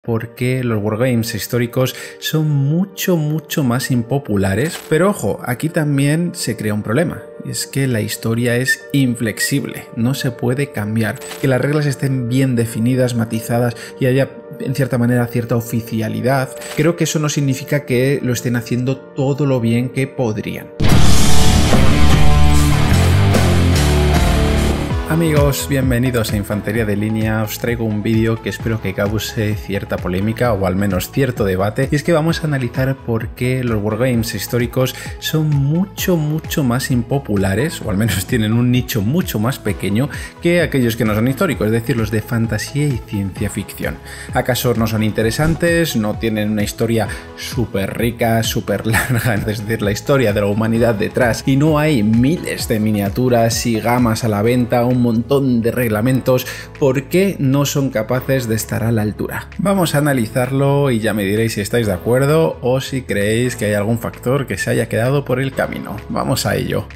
por qué los wargames históricos son mucho más impopulares, pero ojo, aquí también se crea un problema, y es que la historia es inflexible, no se puede cambiar, que las reglas estén bien definidas, matizadas y haya en cierta manera cierta oficialidad. Creo que eso no significa que lo estén haciendo todo lo bien que podrían. Amigos, bienvenidos a Infantería de Línea. Os traigo un vídeo que espero que cause cierta polémica o al menos cierto debate, y es que vamos a analizar por qué los wargames históricos son mucho más impopulares, o al menos tienen un nicho mucho más pequeño que aquellos que no son históricos, es decir, los de fantasía y ciencia ficción. ¿Acaso no son interesantes? ¿No tienen una historia súper rica, súper larga, es decir, la historia de la humanidad detrás, y no hay miles de miniaturas y gamas a la venta, un montón de reglamentos? ¿Por qué no son capaces de estar a la altura? Vamos a analizarlo y ya me diréis si estáis de acuerdo o si creéis que hay algún factor que se haya quedado por el camino. Vamos a ello.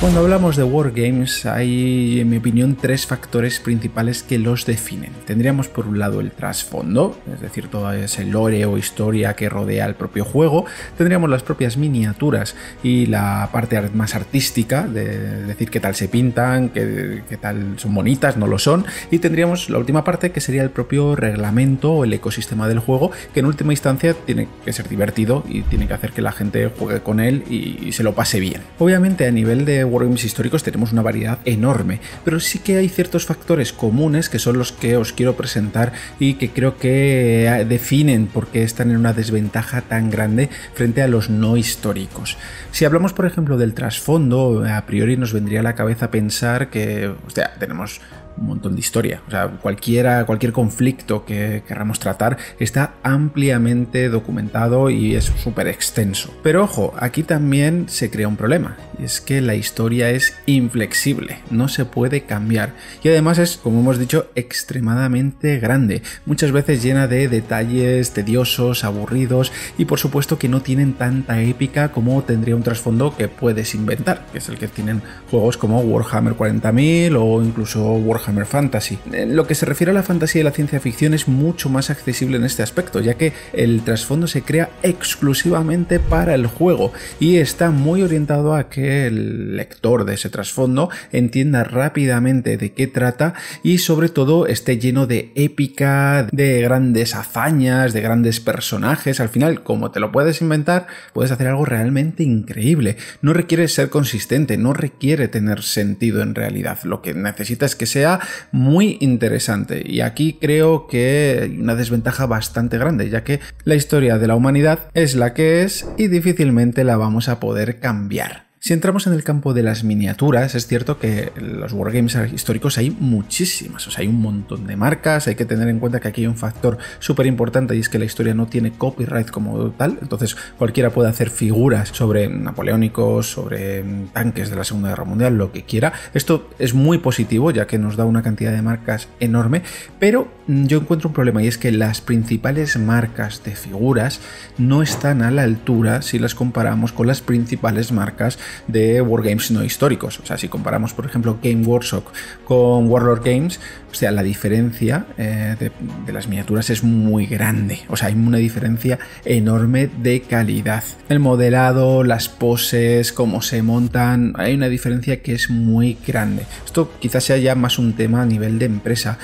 Cuando hablamos de wargames hay, en mi opinión, tres factores principales que los definen. Tendríamos por un lado el trasfondo, es decir, todo ese lore o historia que rodea el propio juego. Tendríamos las propias miniaturas y la parte más artística, de decir qué tal se pintan, qué tal son bonitas, no lo son. Y tendríamos la última parte, que sería el propio reglamento o el ecosistema del juego, que en última instancia tiene que ser divertido y tiene que hacer que la gente juegue con él y se lo pase bien. Obviamente, a nivel de wargames históricos tenemos una variedad enorme, pero sí que hay ciertos factores comunes que son los que os quiero presentar y que creo que definen por qué están en una desventaja tan grande frente a los no históricos. Si hablamos, por ejemplo, del trasfondo, a priori nos vendría a la cabeza pensar que, tenemos un montón de historia, cualquier conflicto que queramos tratar está ampliamente documentado y es súper extenso. Pero ojo, aquí también se crea un problema, y es que la historia es inflexible, no se puede cambiar, y además es, como hemos dicho, extremadamente grande, muchas veces llena de detalles tediosos, aburridos, y por supuesto que no tienen tanta épica como tendría un trasfondo que puedes inventar, que es el que tienen juegos como Warhammer 40.000 o incluso Warhammer Fantasy. En lo que se refiere a la fantasía y la ciencia ficción es mucho más accesible en este aspecto, ya que el trasfondo se crea exclusivamente para el juego y está muy orientado a que el lector de ese trasfondo entienda rápidamente de qué trata y sobre todo esté lleno de épica, de grandes hazañas, de grandes personajes. Al final, como te lo puedes inventar, puedes hacer algo realmente increíble. No requiere ser consistente, no requiere tener sentido en realidad. Lo que necesita es que sea muy interesante, y aquí creo que hay una desventaja bastante grande, ya que la historia de la humanidad es la que es y difícilmente la vamos a poder cambiar. Si entramos en el campo de las miniaturas, es cierto que los wargames históricos hay muchísimas, hay un montón de marcas. Hay que tener en cuenta que aquí hay un factor súper importante, y es que la historia no tiene copyright como tal, entonces cualquiera puede hacer figuras sobre napoleónicos, sobre tanques de la Segunda Guerra Mundial, lo que quiera. Esto es muy positivo, ya que nos da una cantidad de marcas enorme, pero yo encuentro un problema, y es que las principales marcas de figuras no están a la altura si las comparamos con las principales marcas de wargames no históricos. Si comparamos, por ejemplo, Game Workshop con Warlord Games, la diferencia de las miniaturas es muy grande. Hay una diferencia enorme de calidad. El modelado, las poses, cómo se montan, hay una diferencia que es muy grande. Esto quizás sea ya más un tema a nivel de empresa.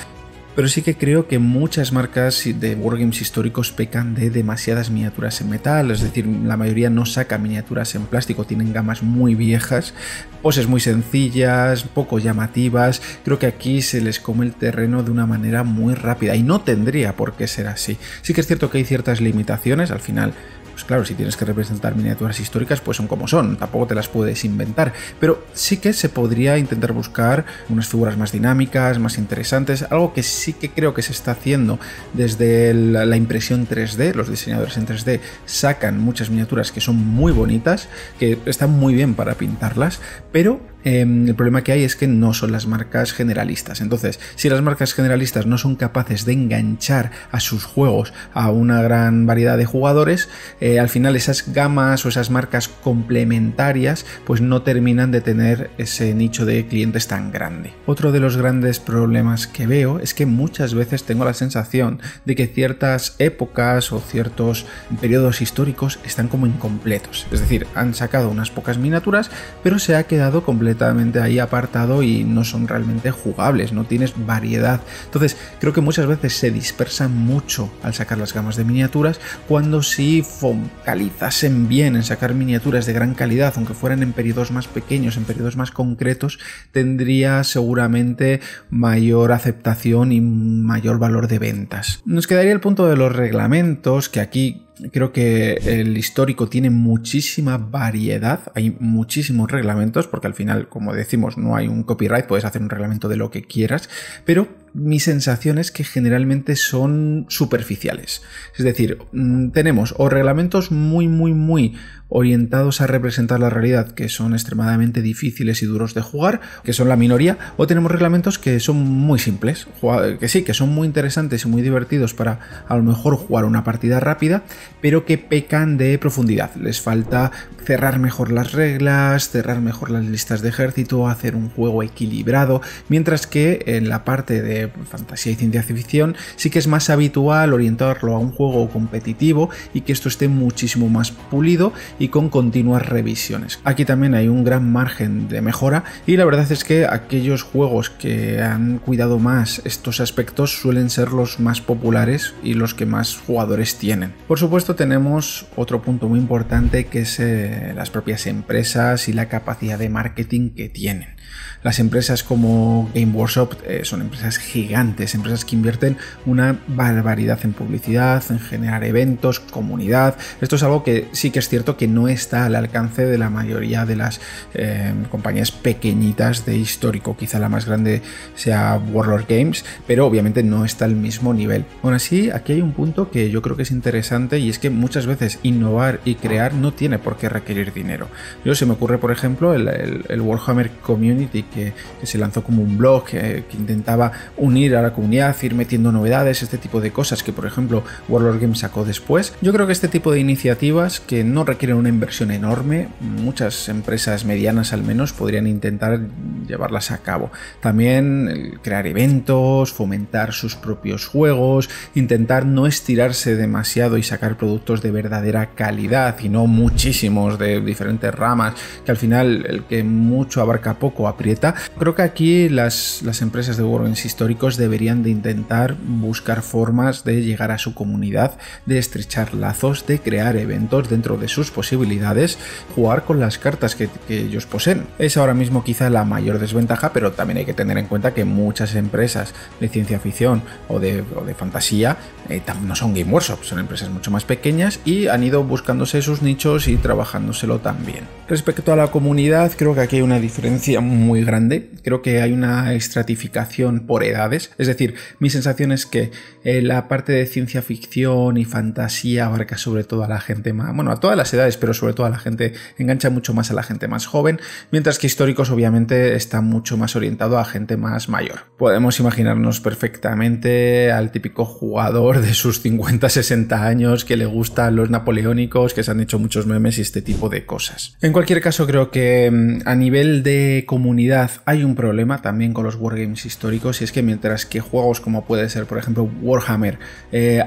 Pero sí que creo que muchas marcas de wargames históricos pecan de demasiadas miniaturas en metal, es decir, la mayoría no saca miniaturas en plástico, tienen gamas muy viejas, poses muy sencillas, poco llamativas. Creo que aquí se les come el terreno de una manera muy rápida y no tendría por qué ser así. Sí que es cierto que hay ciertas limitaciones, al final pues claro, si tienes que representar miniaturas históricas, pues son como son, tampoco te las puedes inventar, pero sí que se podría intentar buscar unas figuras más dinámicas, más interesantes, algo que sí que creo que se está haciendo desde la impresión 3D. Los diseñadores en 3D sacan muchas miniaturas que son muy bonitas, que están muy bien para pintarlas, pero El problema que hay es que no son las marcas generalistas. Entonces, si las marcas generalistas no son capaces de enganchar a sus juegos a una gran variedad de jugadores, al final esas gamas o esas marcas complementarias pues no terminan de tener ese nicho de clientes tan grande. Otro de los grandes problemas que veo es que muchas veces tengo la sensación de que ciertas épocas o ciertos periodos históricos están como incompletos. Es decir, han sacado unas pocas miniaturas, pero se ha quedado completamente ahí apartado y no son realmente jugables, no tienes variedad. Entonces, creo que muchas veces se dispersan mucho al sacar las gamas de miniaturas, cuando si focalizasen bien en sacar miniaturas de gran calidad, aunque fueran en periodos más pequeños, en periodos más concretos, tendría seguramente mayor aceptación y mayor valor de ventas. Nos quedaría el punto de los reglamentos, que aquí creo que el histórico tiene muchísima variedad, hay muchísimos reglamentos, porque al final, como decimos, no hay un copyright, puedes hacer un reglamento de lo que quieras, pero mi sensación es que generalmente son superficiales. Es decir, tenemos o reglamentos muy orientados a representar la realidad, que son extremadamente difíciles y duros de jugar, que son la minoría, o tenemos reglamentos que son muy simples, que sí, que son muy interesantes y muy divertidos para a lo mejor jugar una partida rápida, pero que pecan de profundidad. Les falta cerrar mejor las reglas, cerrar mejor las listas de ejército, hacer un juego equilibrado, mientras que en la parte de fantasía y ciencia ficción sí que es más habitual orientarlo a un juego competitivo y que esto esté muchísimo más pulido y con continuas revisiones. Aquí también hay un gran margen de mejora y la verdad es que aquellos juegos que han cuidado más estos aspectos suelen ser los más populares y los que más jugadores tienen. Por supuesto, tenemos otro punto muy importante, que es las propias empresas y la capacidad de marketing que tienen. Las empresas como Game Workshop son empresas gigantes, empresas que invierten una barbaridad en publicidad, en generar eventos, comunidad. Esto es algo que sí que es cierto que no está al alcance de la mayoría de las compañías pequeñitas de histórico. Quizá la más grande sea Warlord Games, pero obviamente no está al mismo nivel. Aún así, aquí hay un punto que yo creo que es interesante, y es que muchas veces innovar y crear no tiene por qué requerir dinero. Se me ocurre, por ejemplo, el Warhammer Community, que se lanzó como un blog que intentaba unir a la comunidad, ir metiendo novedades, este tipo de cosas que, por ejemplo, Warlord Games sacó después. Yo creo que este tipo de iniciativas, que no requieren una inversión enorme, muchas empresas medianas al menos podrían intentar llevarlas a cabo. También crear eventos, fomentar sus propios juegos, intentar no estirarse demasiado y sacar productos de verdadera calidad y no muchísimos de diferentes ramas, que al final el que mucho abarca poco aprieta. Creo que aquí las empresas de wargames históricos deberían de intentar buscar formas de llegar a su comunidad, de estrechar lazos, de crear eventos dentro de sus posibilidades, jugar con las cartas que ellos poseen. Es ahora mismo quizá la mayor desventaja, pero también hay que tener en cuenta que muchas empresas de ciencia ficción o de fantasía no son Game Workshop, son empresas mucho más pequeñas y han ido buscándose sus nichos y trabajándoselo también. Respecto a la comunidad, creo que aquí hay una diferencia muy grande. Creo que hay una estratificación por edades, es decir, mi sensación es que la parte de ciencia ficción y fantasía abarca sobre todo a la gente más, bueno, a todas las edades, pero sobre todo a la gente, engancha mucho más a la gente más joven, mientras que históricos obviamente está mucho más orientado a gente más mayor. Podemos imaginarnos perfectamente al típico jugador de sus 50-60 años que le gustan los napoleónicos, que se han hecho muchos memes y este tipo de cosas. En cualquier caso, creo que a nivel de comunidad hay un problema también con los wargames históricos, y es que mientras que juegos como puede ser, por ejemplo, Warhammer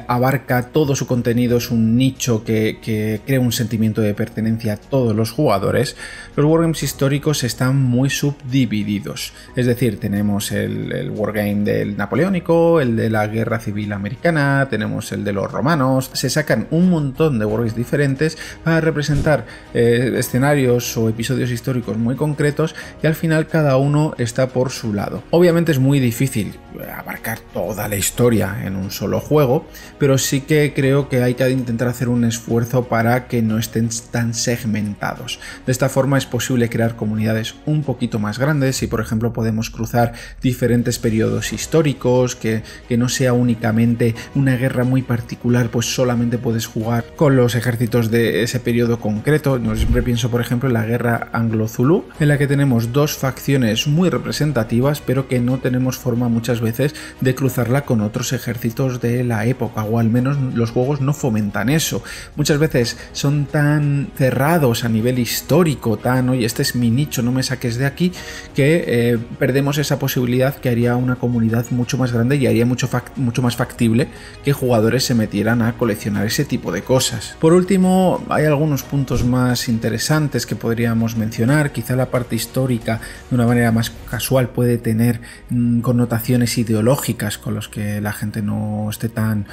abarca todo su contenido, es un nicho que crea un sentimiento de pertenencia a todos los jugadores, los wargames históricos están muy subdivididos. Es decir, tenemos el wargame del napoleónico, el de la guerra civil americana, tenemos el de los romanos. Se sacan un montón de wargames diferentes para representar escenarios o episodios históricos muy concretos, y al final cada uno está por su lado. Obviamente es muy difícil abarcar toda la historia en un solo juego, pero sí que creo que hay que intentar hacer un esfuerzo para que no estén tan segmentados. De esta forma es posible crear comunidades un poquito más grandes, y por ejemplo podemos cruzar diferentes periodos históricos, que no sea únicamente una guerra muy particular, pues solamente puedes jugar con los ejércitos de ese periodo concreto. Yo siempre pienso, por ejemplo, en la guerra anglo-zulú, en la que tenemos dos tenemos facciones muy representativas, pero que no tenemos forma muchas veces de cruzarla con otros ejércitos de la época, o al menos los juegos no fomentan eso. Muchas veces son tan cerrados a nivel histórico, tan, oye, este es mi nicho, no me saques de aquí, que perdemos esa posibilidad que haría una comunidad mucho más grande y haría mucho más factible que jugadores se metieran a coleccionar ese tipo de cosas. Por último, hay algunos puntos más interesantes que podríamos mencionar. Quizá la parte histórica de una manera más casual puede tener connotaciones ideológicas con los que la gente no esté tan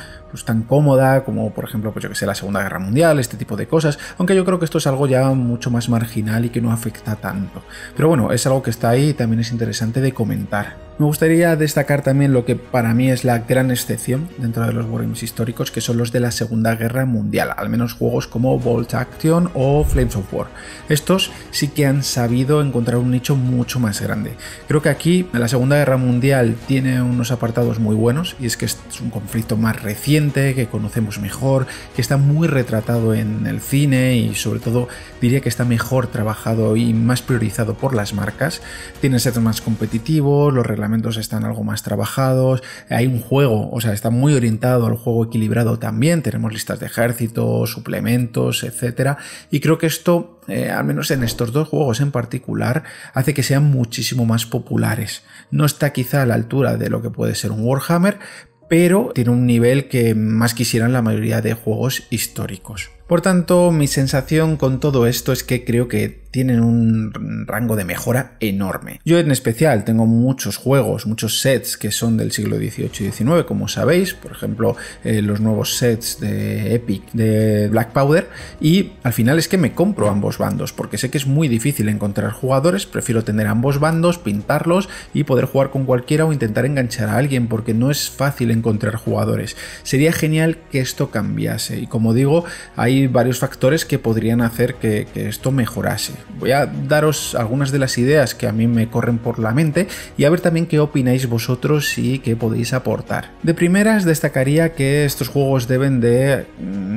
cómoda, como por ejemplo, pues yo que sé, la Segunda Guerra Mundial, este tipo de cosas, aunque yo creo que esto es algo ya mucho más marginal y que no afecta tanto. Pero bueno, es algo que está ahí y también es interesante de comentar. Me gustaría destacar también lo que para mí es la gran excepción dentro de los wargames históricos, que son los de la Segunda Guerra Mundial, al menos juegos como Bolt Action o Flames of War. Estos sí que han sabido encontrar un nicho mucho más grande. Creo que aquí la Segunda Guerra Mundial tiene unos apartados muy buenos, y es que es un conflicto más reciente, que conocemos mejor, que está muy retratado en el cine y sobre todo diría que está mejor trabajado y más priorizado por las marcas. Tiene sets más competitivos, los reglamentos están algo más trabajados, hay un juego, o sea, está muy orientado al juego equilibrado también, tenemos listas de ejércitos, suplementos, etcétera, y creo que esto, al menos en estos dos juegos en particular, hace que sean muchísimo más populares. No está quizá a la altura de lo que puede ser un Warhammer, pero tiene un nivel que más quisieran la mayoría de juegos históricos. Por tanto, mi sensación con todo esto es que creo que tienen un rango de mejora enorme. Yo en especial tengo muchos juegos, muchos sets que son del siglo XVIII y XIX, como sabéis, por ejemplo, los nuevos sets de Epic de Black Powder, y al final es que me compro ambos bandos, porque sé que es muy difícil encontrar jugadores, prefiero tener ambos bandos, pintarlos y poder jugar con cualquiera o intentar enganchar a alguien, porque no es fácil encontrar jugadores. Sería genial que esto cambiase, y como digo, hay varios factores que podrían hacer que esto mejorase. Voy a daros algunas de las ideas que a mí me corren por la mente y a ver también qué opináis vosotros y qué podéis aportar. De primeras destacaría que estos juegos deben de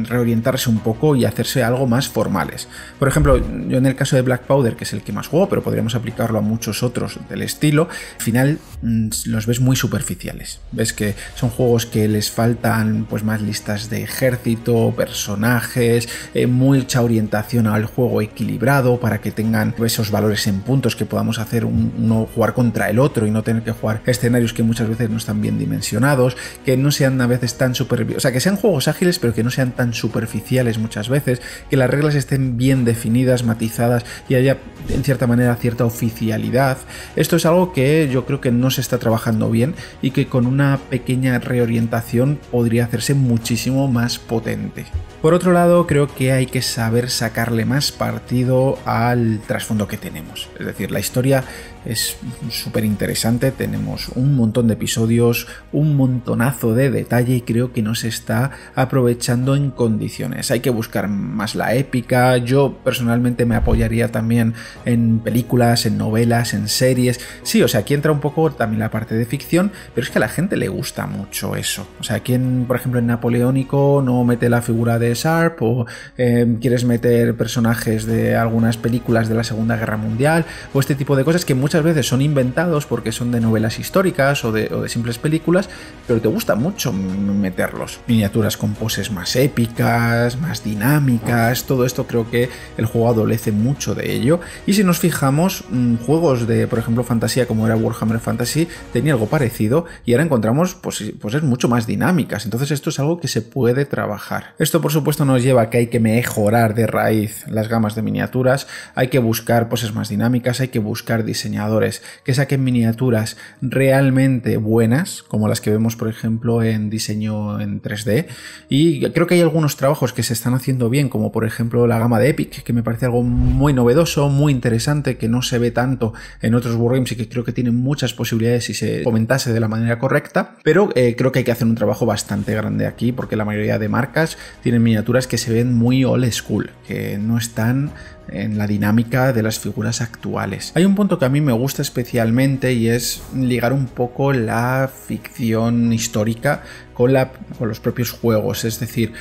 reorientarse un poco y hacerse algo más formales. Por ejemplo, yo en el caso de Black Powder, que es el que más juego, pero podríamos aplicarlo a muchos otros del estilo, al final los ves muy superficiales. Ves que son juegos que les faltan pues más listas de ejército, personajes, mucha orientación al juego equilibrado para que tengan esos valores en puntos, que podamos hacer uno jugar contra el otro y no tener que jugar escenarios que muchas veces no están bien dimensionados, que no sean a veces tan o sea, que sean juegos ágiles pero que no sean tan superficiales muchas veces, que las reglas estén bien definidas, matizadas y haya en cierta manera cierta oficialidad. Esto es algo que yo creo que no se está trabajando bien y que con una pequeña reorientación podría hacerse muchísimo más potente. Por otro lado, creo que hay que saber sacarle más partido al trasfondo que tenemos. Es decir, la historia es súper interesante, tenemos un montón de episodios, un montonazo de detalle y creo que no se está aprovechando en condiciones. Hay que buscar más la épica. Yo personalmente me apoyaría también en películas, en novelas, en series. Sí, o sea, aquí entra un poco también la parte de ficción, pero es que a la gente le gusta mucho eso. O sea, quien, por ejemplo, en Napoleónico no mete la figura de Sharp, o quieres meter personajes de algunas películas de la Segunda Guerra Mundial, o este tipo de cosas que muchas veces son inventados porque son de novelas históricas o de simples películas, pero te gusta mucho meterlos. Miniaturas con poses más épicas, más dinámicas, todo esto creo que el juego adolece mucho de ello. Y si nos fijamos, juegos de, por ejemplo, fantasía como era Warhammer Fantasy tenía algo parecido y ahora encontramos pues es mucho más dinámicas. Entonces esto es algo que se puede trabajar. Esto por supuesto nos lleva a que hay que mejorar de raíz las gamas de miniaturas, hay que buscar poses más dinámicas, hay que buscar diseñadores que saquen miniaturas realmente buenas, como las que vemos por ejemplo en diseño en 3D, y creo que hay algunos trabajos que se están haciendo bien, como por ejemplo la gama de Epic, que me parece algo muy novedoso, muy interesante, que no se ve tanto en otros wargames y que creo que tiene muchas posibilidades si se fomentase de la manera correcta, pero creo que hay que hacer un trabajo bastante grande aquí, porque la mayoría de marcas tienen miniaturas que se ven muy old school, que no están en la dinámica de las figuras actuales. Hay un punto que a mí me gusta especialmente y es ligar un poco la ficción histórica con los propios juegos, es decir,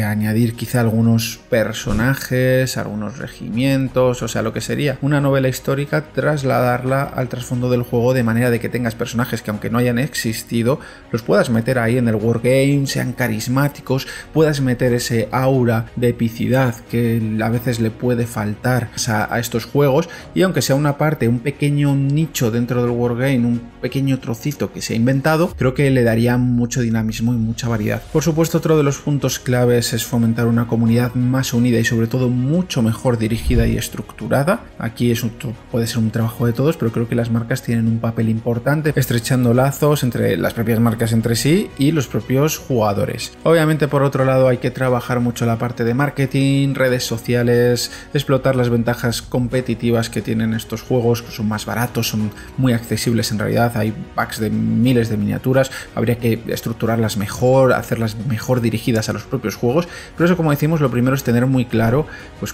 añadir quizá algunos personajes, algunos regimientos, o sea, lo que sería una novela histórica, trasladarla al trasfondo del juego de manera de que tengas personajes que, aunque no hayan existido, los puedas meter ahí en el wargame, sean carismáticos, puedas meter ese aura de epicidad que a veces le puede faltar a estos juegos, y aunque sea una parte, un pequeño nicho dentro del wargame, un pequeño trocito que se ha inventado, creo que le daría mucho dinamismo y mucha variedad. Por supuesto, otro de los puntos claves es fomentar una comunidad más unida y sobre todo mucho mejor dirigida y estructurada. Aquí puede ser un trabajo de todos, pero creo que las marcas tienen un papel importante, estrechando lazos entre las propias marcas entre sí y los propios jugadores. Obviamente, por otro lado, hay que trabajar mucho la parte de marketing, redes sociales, explotar las ventajas competitivas que tienen estos juegos, que son más baratos, son muy accesibles en realidad, hay packs de miles de miniaturas, habría que estructurarlas mejor, hacerlas mejor dirigidas a los propios juegos, pero eso, como decimos, lo primero es tener muy claro pues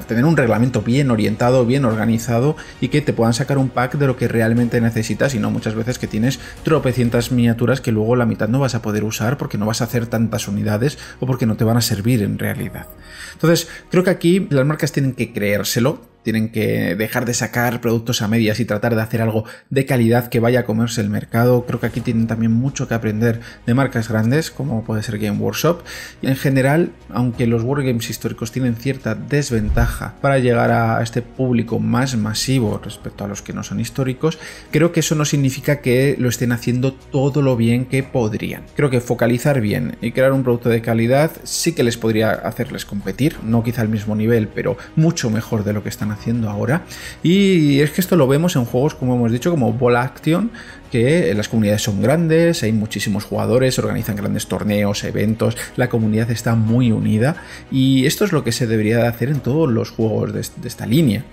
tener un reglamento bien orientado, bien organizado y que te puedan sacar un pack de lo que realmente necesitas, y no muchas veces que tienes tropecientas miniaturas que luego la mitad no vas a poder usar porque no vas a hacer tantas unidades o porque no te van a servir en realidad. Entonces, creo que aquí las marcas tienen que creérselo, tienen que dejar de sacar productos a medias y tratar de hacer algo de calidad que vaya a comerse el mercado. Creo que aquí tienen también mucho que aprender de marcas grandes como puede ser Game Workshop. Y en general, aunque los wargames históricos tienen cierta desventaja para llegar a este público más masivo respecto a los que no son históricos, creo que eso no significa que lo estén haciendo todo lo bien que podrían. Creo que focalizar bien y crear un producto de calidad sí que les podría hacerles competir, no quizá al mismo nivel, pero mucho mejor de lo que están haciendo ahora. Y es que esto lo vemos en juegos, como hemos dicho, como Ball Action, que las comunidades son grandes, hay muchísimos jugadores, organizan grandes torneos, eventos, la comunidad está muy unida, y esto es lo que se debería de hacer en todos los juegos de esta línea.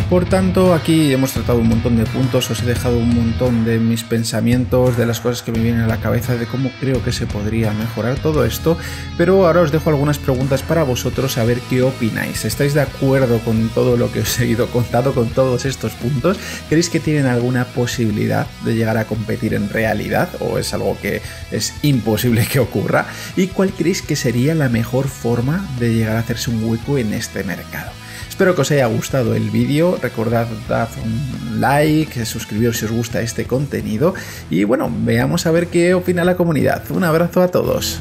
Por tanto, aquí hemos tratado un montón de puntos, os he dejado un montón de mis pensamientos, de las cosas que me vienen a la cabeza, de cómo creo que se podría mejorar todo esto, pero ahora os dejo algunas preguntas para vosotros a ver qué opináis. ¿Estáis de acuerdo con todo lo que os he ido contando, con todos estos puntos? ¿Creéis que tienen alguna posibilidad de llegar a competir en realidad o es algo que es imposible que ocurra? ¿Y cuál creéis que sería la mejor forma de llegar a hacerse un hueco en este mercado? Espero que os haya gustado el vídeo, recordad dar un like, suscribiros si os gusta este contenido y bueno, veamos a ver qué opina la comunidad. Un abrazo a todos.